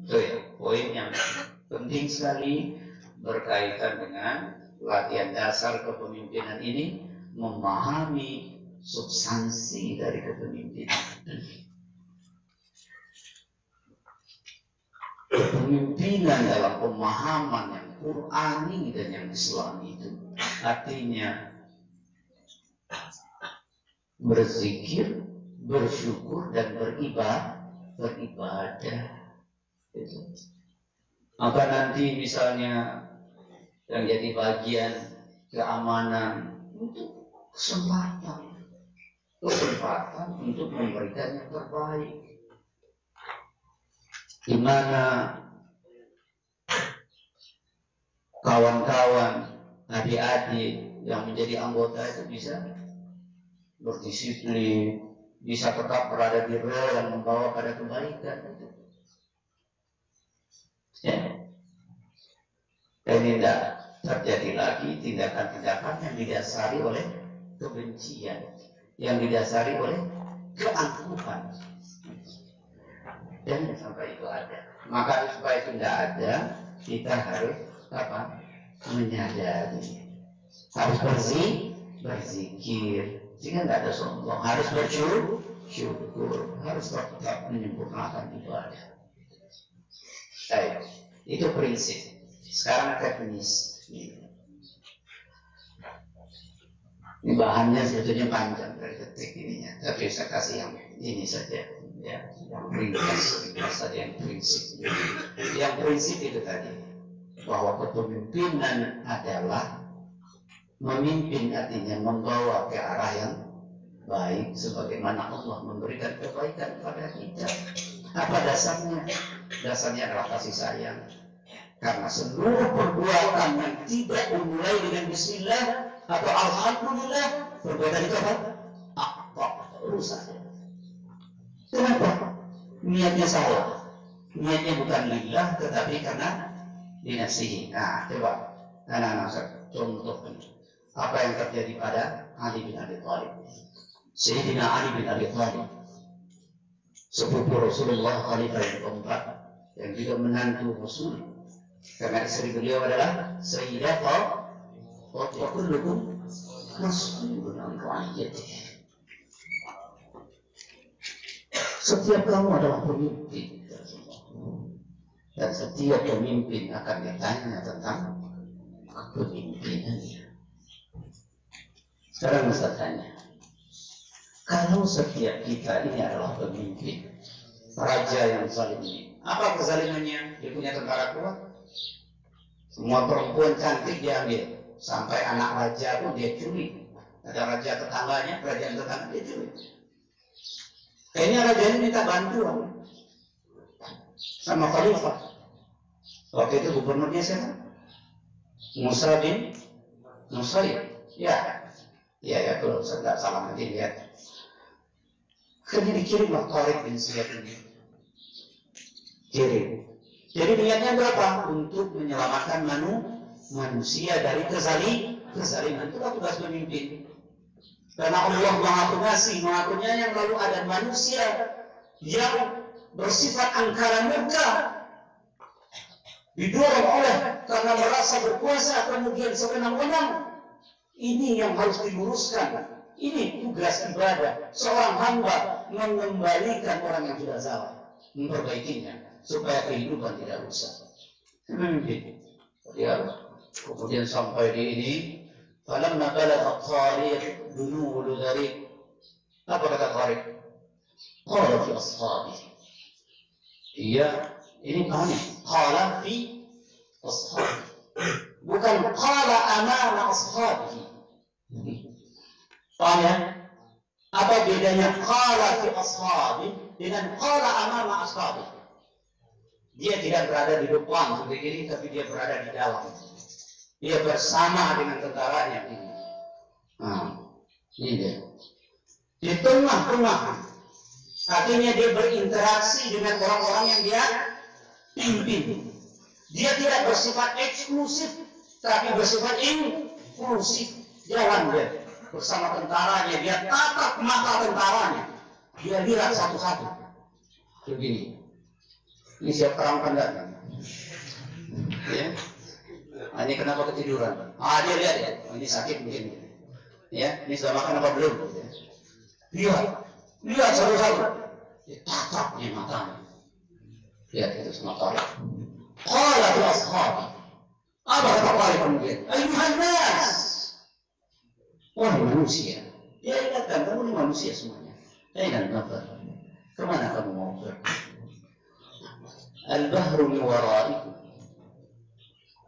Itu ya, poin yang penting sekali berkaitan dengan latihan dasar kepemimpinan ini, memahami substansi dari kepemimpinan. Kepemimpinan dalam pemahaman yang Qur'ani dan yang Islami itu artinya berzikir, bersyukur dan beribadah. Gitu. Maka nanti misalnya yang jadi bagian keamanan untuk kesempatan untuk memberikan yang terbaik. Di mana kawan-kawan, adik-adik yang menjadi anggota itu bisa berdisiplin, bisa tetap berada di rel yang membawa pada kebaikan. Ya. Dan tidak terjadi lagi tindakan-tindakan yang didasari oleh kebencian, yang didasari oleh keangkuhan. Dan sampai itu ada. Maka supaya itu tidak ada, kita harus menyadari, harus berzikir, sehingga tidak ada sombong, harus bersyukur, harus tetap menyempurnakan ibadah. Itu prinsip. Sekarang teknis. Ini bahannya sebetulnya panjang dari detik ininya, tapi saya kasih yang ini saja, ya, yang ringkas saja, yang prinsip. Yang prinsip itu tadi, bahwa kepemimpinan adalah memimpin, artinya membawa ke arah yang baik, sebagaimana Allah memberikan kebaikan kepada kita. Apa dasarnya? Dasarnya adalah kasih sayang. Karena seluruh perbuatan yang tidak dimulai dengan bismillah atau alhamdulillah, perbuatan itu apa? Rusak. Kenapa? Niatnya salah. Niatnya bukan lillah, tetapi karena dinafsihi. Nah, coba anak-anak contoh apa yang terjadi pada Ali bin Abi Thalib. Sayyidina Ali bin Abi Thalib, sepupu Rasulullah Khalifah yang keempat, yang juga menantu Rasul, karena istri beliau adalah Sayyidah wa kullukum mas'ulun an ra'iyatihi. Setiap kamu adalah pemimpin, dan setiap pemimpin akan ditanya tentang kepemimpinannya. Sekarang saya tanya, kalau setiap kita ini adalah pemimpin, raja yang zalim ini, apa kezalimannya? Dia punya tentara kuat, semua perempuan cantik dia ambil, sampai anak raja pun dia curi. Ada raja tetangganya, kerajaan tetangga dia curi. Kayaknya raja ini minta bantuan sama khalifah. Waktu itu gubernurnya siapa? Musa bin Nusair. Ya, kalau saya tidak salah nanti lihat. Akhirnya dikirimlah Tariq bin Ziyad ini. Kirim. Jadi niatnya berapa? Untuk menyelamatkan manusia dari kezaliman. Itulah tugas pemimpin. Karena Allah Maha Pengasih, Maha Penyayang, lalu ada manusia yang bersifat angkara murka, didorong oleh karena merasa berkuasa, kemudian sewenang-wenang. Ini yang harus diluruskan. Ini tugas ibadah seorang hamba, mengembalikan orang yang sudah salah, memperbaikinya supaya kehidupan tidak rusak. Kemudian sampai di ini, falamma balagha Tariq dunul Tariq. Apa kata Tariq? Qala fi ashabihi. Iya, ini panik. Qala fi ashabihi. Bukan qala amama ashabihi. Paham ya? Apa bedanya qala fi ashabi dengan qala amama ashabi? Dia tidak berada di depan seperti ini, tapi dia berada di dalam. Dia bersama dengan tentaranya ini. Ini dia. Di tengah-tengah. Artinya dia berinteraksi dengan orang-orang yang dia pimpin. Dia tidak bersifat eksklusif, tapi bersifat inklusif. Jalan dia bersama tentaranya, dia tatap mata tentaranya, dia lihat satu-satu. begini. Ini siap terangkan enggak? Ya. Ini kenapa ketiduran? Dia lihat ya. Ini sakit begini. Ya, ini sudah makan apa belum? Lihat satu-satu. Tatapnya matanya. Lihat itu semua Tariq. Qala li ashabi. Apa kata Tariq kemudian? Ayuhan nas. Wahai manusia. Dia ingatkan kamu ini manusia semuanya. Aina an-nafar. Kemana kamu mau pergi? Al-bahru min waraikum.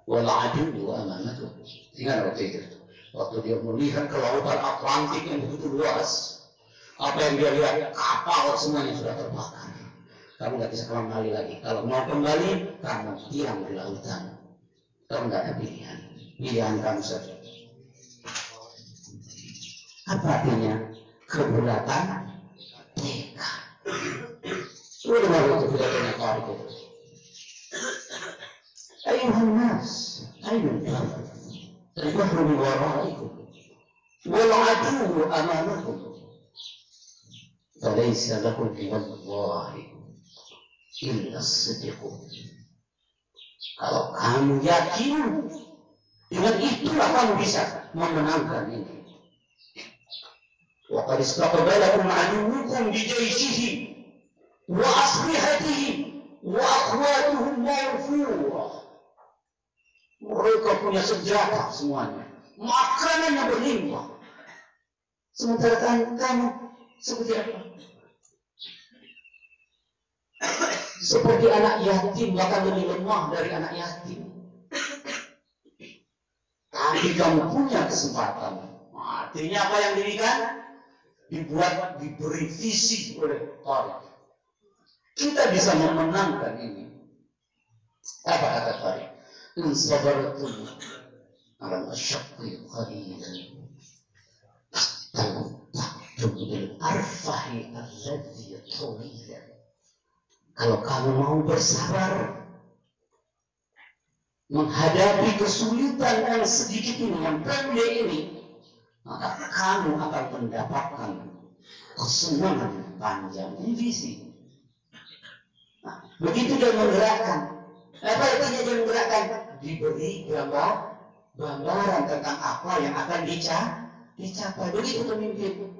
Wal aduwwu amamakum. Ingat waktu itu. Waktu dia melihat ke lautan Atlantik yang begitu luas, apa yang dia lihat, kapal semuanya sudah terbakar. Kamu nggak bisa kembali lagi. Kalau mau kembali, kamu diam di lautan. Kamu nggak ada pilihan. Pilihan kamu saja. Apa artinya? Keberatan tekad. Sudah dengar itu pidatonya Tariq itu. Ayuhan nas, ayuhan nas. البحر من ورائكم والعدو أمامكم فليس لكم من الله إلا الصدق. Kalau kamu yakin dengan itulah kamu bisa memenangkan ini. وقد استقبلكم عدوكم بجيشه وأسلحته وأقواتهم مرفوعة. Mereka punya senjata semuanya, makanannya berlimpah. Sementara kamu seperti apa? Seperti anak yatim, bahkan lebih lemah dari anak yatim. Tapi kamu punya kesempatan. Artinya apa yang diberikan? Diberi visi oleh Tariq. Kita bisa memenangkan ini. Apa kata Tariq? إن صبرتم على المشق قليلا استمتعتم بالأرفح الذي طويلا. Kalau kamu mau bersabar menghadapi kesulitan yang sedikit ini, yang pendek ini, maka kamu akan mendapatkan kesenangan panjang. Ini visi. Nah, begitu dia menggerakkan. Apa artinya dia menggerakkan? Diberi gambaran tentang apa yang akan dicapai. Begitu pemimpin.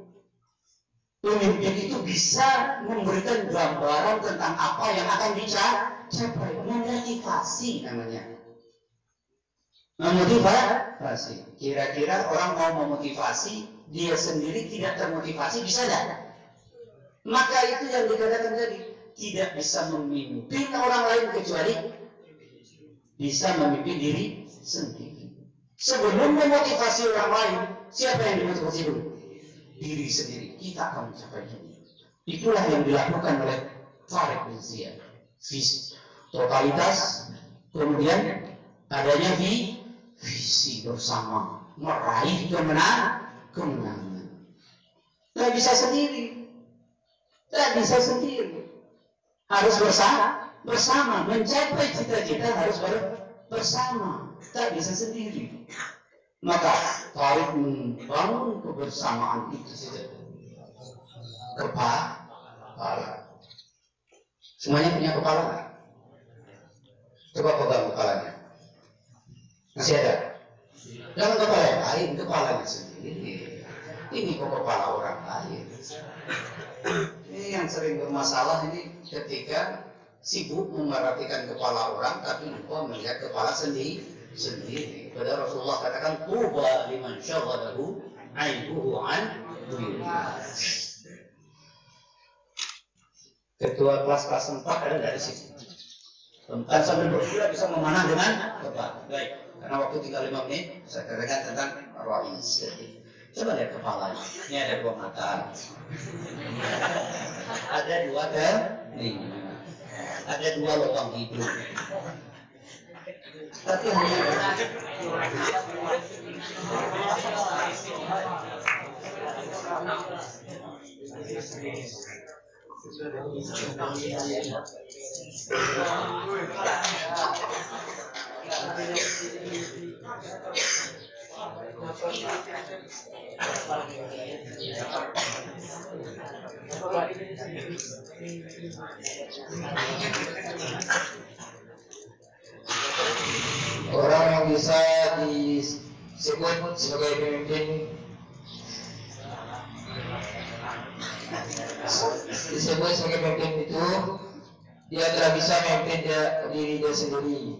Pemimpin itu bisa memberikan gambaran tentang apa yang akan dicapai. Memotivasi namanya. Memotivasi. Kira-kira orang mau memotivasi, dia sendiri tidak termotivasi, bisa tidak? Maka itu yang dikatakan tadi, tidak bisa memimpin orang lain kecuali bisa memimpin diri sendiri. Sebelum memotivasi orang lain, siapa yang dimotivasi dulu? Diri sendiri. Kita akan mencapai ini. Itulah yang dilakukan oleh Tariq bin Ziyad. Visi, totalitas, kemudian adanya visi bersama, meraih kemenangan. Tidak bisa sendiri. Tidak bisa sendiri. Harus bersama, mencapai cita-cita harus bersama, tak bisa sendiri. Maka Tariq membangun kebersamaan itu saja. Kepala. Semuanya punya kepala. Coba pegang kepalanya. Masih ada? Jangan kepala yang lain, kepalanya sendiri. Ini kok kepala orang lain. Ini yang sering bermasalah ini ketika sibuk memperhatikan kepala orang tapi lupa melihat kepala sendiri. Padahal Rasulullah katakan tuba liman syaghalahu aibuhu an dunya. Ketua kelas 4 ada dari sini. Dan sambil berdua bisa memanah dengan kepala. Baik, karena waktu tinggal 5 menit, saya katakan tentang rais. Coba lihat kepalanya. Ini ada 2 mata. Ada 2 telinga. Ada 2 lubang hidung. Tapi hanya Orang yang bisa disebut sebagai pemimpin, disebut sebagai pemimpin itu dia telah bisa memimpin diri dia sendiri.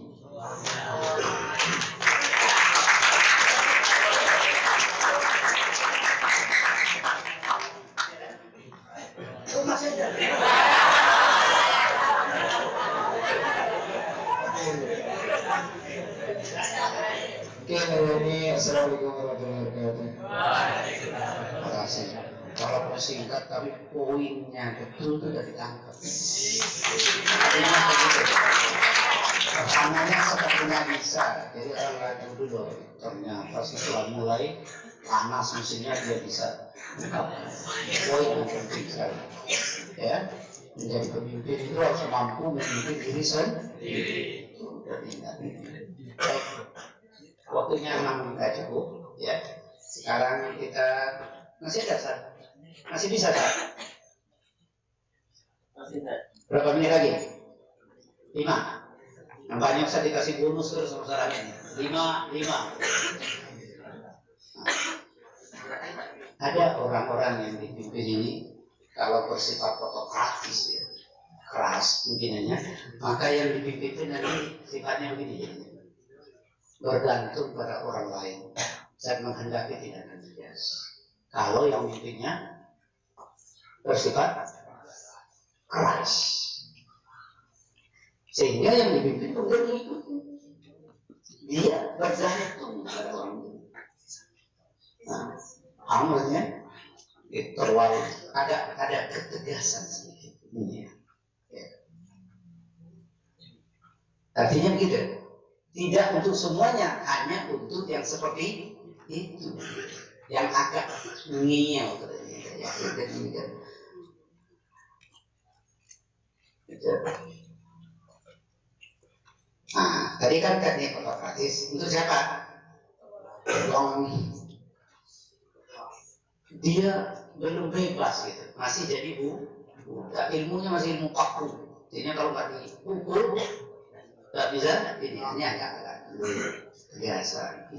Oke, ini assalamualaikum warahmatullahi wabarakatuh. Terima kasih. Kalau singkat tapi poinnya betul sudah ditangkap. Artinya begitu. Pertamanya sepertinya bisa. Jadi orang lain dulu ternyata setelah mulai panas mesinnya dia bisa buka poin yang penting sekali. Ya, menjadi pemimpin itu harus mampu memimpin diri sendiri. Waktunya memang nggak cukup, ya. Sekarang kita masih ada, Sar? Masih bisa, Sar? Berapa menit lagi? 5. Nampaknya bisa dikasih bonus terus sama sarannya. 5. Ada orang-orang yang dipimpin ini kalau bersifat autokratis, ya, keras pimpinannya, maka yang dipimpin itu nanti sifatnya begini. Bergantung pada orang lain. Saya menghendaki tidak akan terjadi. Kalau yang memimpinnya bersifat keras, sehingga yang dipimpin pun mengikuti. Dia bergantung pada orang lain. Nah, amalnya terlalu ada ketegasan sedikit. Ya. Artinya gitu. Tidak untuk semuanya, hanya untuk yang seperti itu, yang agak ngeyel, ya. Nah, tadi kan teknik autokratis untuk siapa? Yang dia belum bebas gitu, masih jadi budak, ilmunya masih ilmu kaku. Jadinya kalau nggak dipukul nggak bisa, ini agak biasa.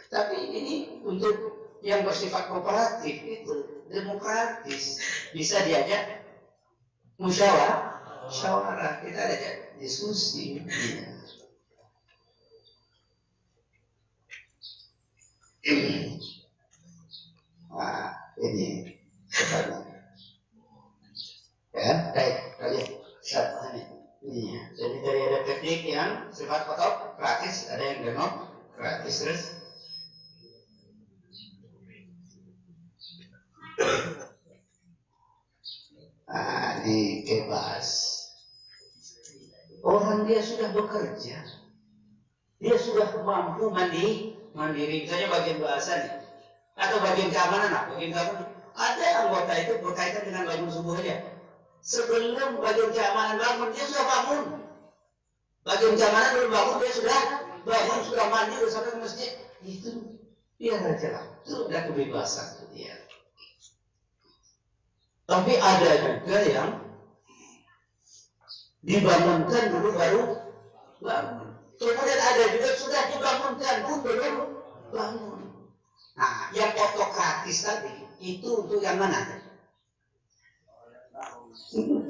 Tapi ini untuk yang bersifat kooperatif itu demokratis, bisa diajak musyawarah, kita ajak diskusi. Nah, ini sebenarnya. Ya, baik, kalian ini. Iya, jadi dari ada teknik yang sifat autokratis, ada yang demokratis. Terus ini bebas. Orang dia sudah bekerja, dia sudah mampu mandiri. Misalnya bagian bahasa nih, atau bagian keamanan, ada anggota itu berkaitan dengan bangun subuh aja. Sebelum bagian keamanan bangun, dia sudah bangun. Bagian keamanan belum bangun, dia sudah bangun, sudah mandi, sudah sampai ke masjid. Itu dia raja. Itu udah kebebasan tuh dia. Tapi ada juga yang dibangunkan dulu baru bangun. Kemudian ada juga sudah dibangunkan pun belum bangun. Nah, yang autokratis tadi itu untuk yang mana?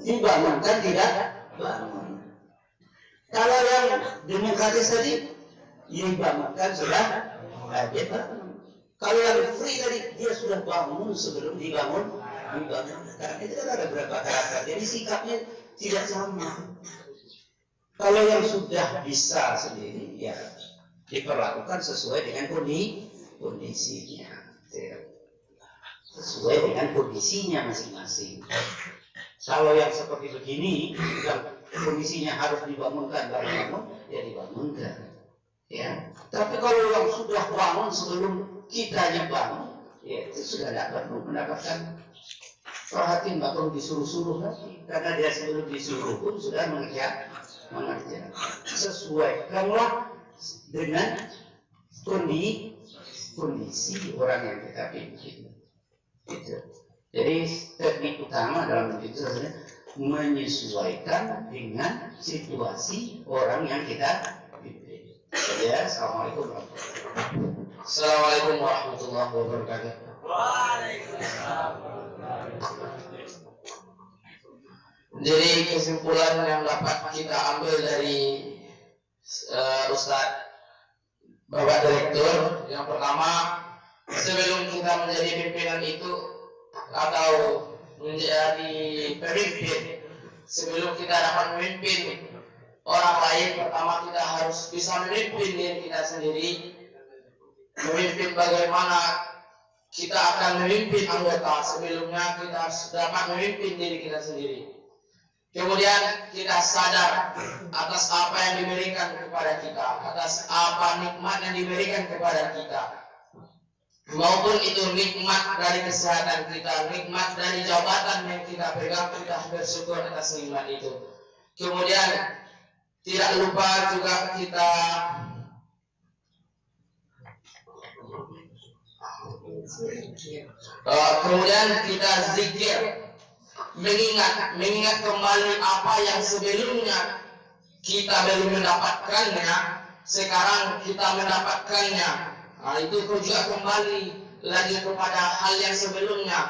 Dibangunkan tidak bangun. Kalau yang demokratis tadi dibangunkan sudah dia bangun. Kalau yang free tadi dia sudah bangun sebelum dibangun. Karena itu kan ada beberapa karakter, jadi sikapnya tidak sama. Kalau yang sudah bisa sendiri, ya diperlakukan sesuai dengan kondisinya, sesuai dengan kondisinya masing-masing. Kalau yang seperti begini, kondisinya harus dibangunkan, ya dibangunkan. Ya. Tapi kalau yang sudah bangun sebelum kitanya bangun, ya itu sudah tidak perlu mendapatkan perhatian, nggak perlu disuruh-suruh lagi. Karena dia sebelum disuruh pun sudah mengerjakan. Sesuaikanlah dengan kondisi orang yang kita pimpin. Gitu. Jadi teknik utama dalam itu adalah menyesuaikan dengan situasi orang yang kita pimpin. Ya, assalamualaikum warahmatullahi wabarakatuh. Assalamualaikum warahmatullahi wabarakatuh. Waalaikumsalam. Jadi kesimpulan yang dapat kita ambil dari Ustadz Bapak Direktur, yang pertama, sebelum kita menjadi pimpinan itu atau menjadi pemimpin, sebelum kita dapat memimpin orang lain, pertama kita harus bisa memimpin diri kita sendiri. Memimpin bagaimana kita akan memimpin anggota, sebelumnya kita harus dapat memimpin diri kita sendiri. Kemudian kita sadar atas apa yang diberikan kepada kita, atas apa nikmat yang diberikan kepada kita, maupun itu nikmat dari kesehatan kita, nikmat dari jabatan yang kita pegang, kita bersyukur atas nikmat itu. Kemudian tidak lupa juga kita zikir, mengingat kembali apa yang sebelumnya kita belum mendapatkannya, sekarang kita mendapatkannya. Nah, itu juga kembali lagi kepada hal yang sebelumnya,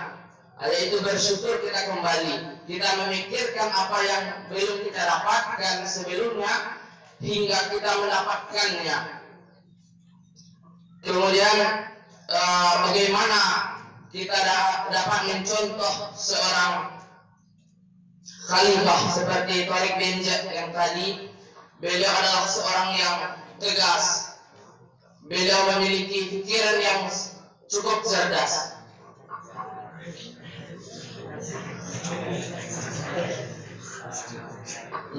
yaitu bersyukur kita kembali. Kita memikirkan apa yang belum kita dapatkan sebelumnya hingga kita mendapatkannya. Kemudian bagaimana kita dapat mencontoh seorang khalifah seperti Tariq bin Ziyad yang tadi. Beliau adalah seorang yang tegas. Beliau memiliki pikiran yang cukup cerdas.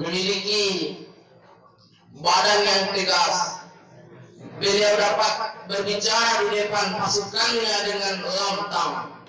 Memiliki badan yang tegas. Beliau dapat berbicara di depan pasukannya dengan lantang.